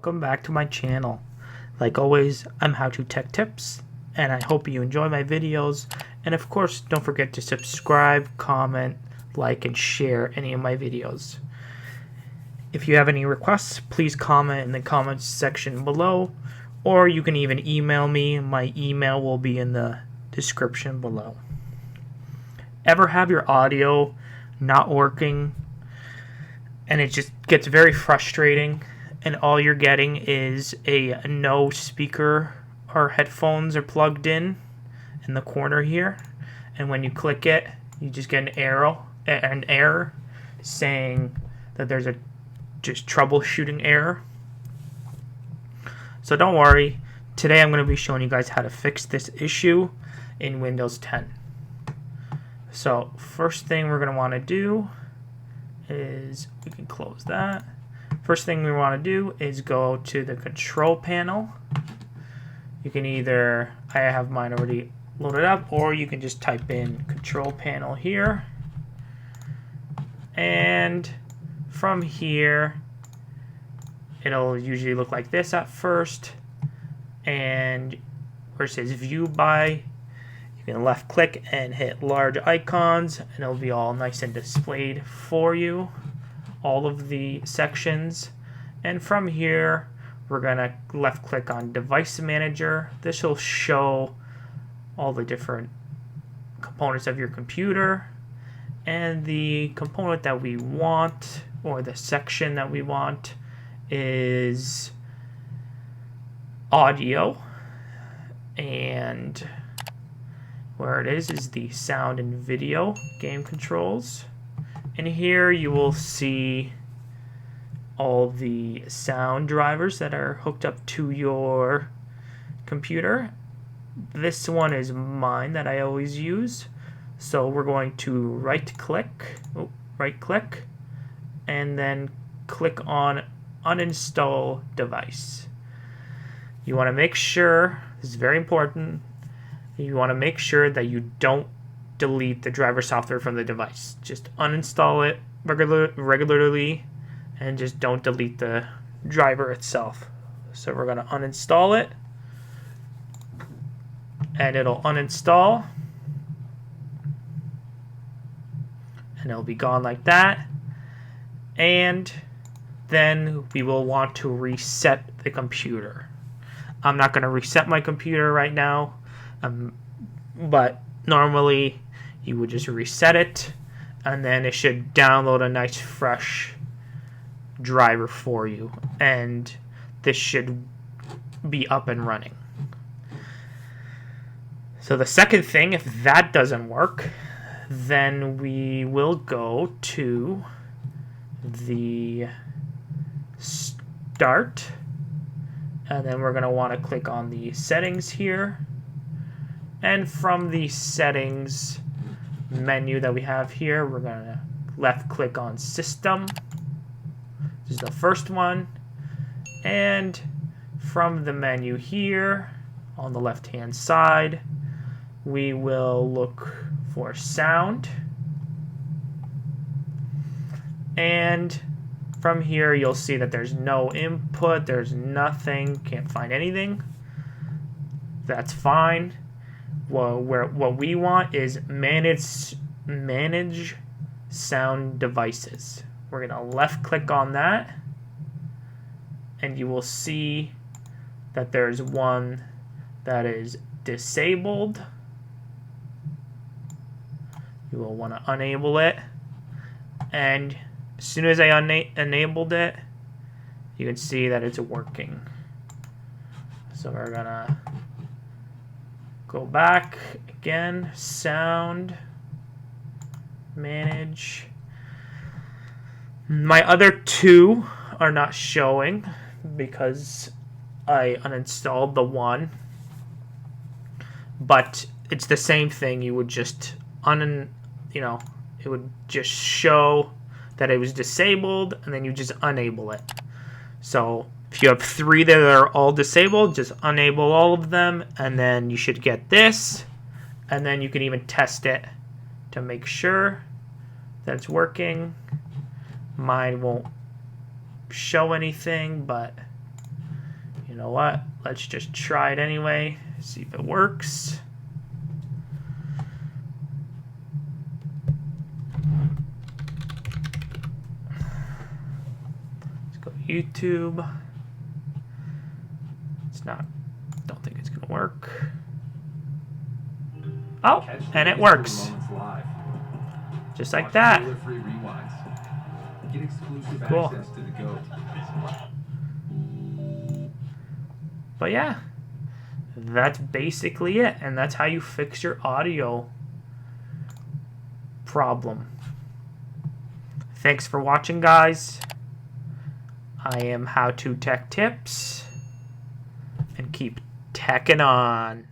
welcome back to my channel. Like always, I'm How To Tech Tips, and I hope you enjoy my videos. And of course, don't forget to subscribe, comment, like, and share any of my videos. If you have any requests, please comment in the comments section below, or you can even email me. My email will be in the description below. Ever have your audio not working and it just gets very frustrating, and all you're getting is a no speaker or headphones are plugged in the corner here, and when you click it, you just get an error saying that there's a just troubleshooting error? So don't worry. Today I'm going to be showing you guys how to fix this issue in Windows 10. So first thing we're going to want to do is, we can close that. First thing we want to do is go to the control panel. You can either, I have mine already loaded up, or you can just type in control panel here. And from here, it'll usually look like this at first. And where it says view by, you can left click and hit large icons, and it'll be all nice and displayed for you, all of the sections. And from here, we're gonna left click on device manager. This will show all the different components of your computer, and the component that we want, or the section that we want, is audio, and where it is the sound and video game controls. And here you will see all the sound drivers that are hooked up to your computer. This one is mine that I always use. So we're going to right click, and then click on uninstall device. You want to make sure, this is very important, you want to make sure that you don't delete the driver software from the device. Just uninstall it regularly, and just don't delete the driver itself. So we're going to uninstall it, and it'll uninstall, and it'll be gone like that. And then we will want to reset the computer. I'm not going to reset my computer right now, but normally you would just reset it, and then it should download a nice fresh driver for you, and this should be up and running. So the second thing, if that doesn't work, then we will go to the start, and then we're going to want to click on the settings here, and from the settings menu that we have here, we're going to left click on system. This is the first one, and from the menu here on the left hand side, we will look for sound, and from here you'll see that there's no input, there's nothing, can't find anything. That's fine. Well, what we want is manage sound devices. We're gonna left click on that, and you will see that there's one that is disabled. You will want to enable it, and as soon as I enabled it, you can see that it's working. So we're gonna go back again, sound, manage. My other two are not showing because I uninstalled the one, but it's the same thing. You would just it would just show that it was disabled, and then you just enable it. So if you have three that are all disabled, just enable all of them, and then you should get this, and then you can even test it to make sure that it's working. Mine won't show anything, but You know what? Let's just try it anyway. See if it works. Let's go to YouTube. It's not. Don't think it's gonna work. Oh, and it works. Just like that. Cool. But yeah, that's basically it, and that's how you fix your audio problem. Thanks for watching, guys. I am How To Tech Tips, and keep teching on.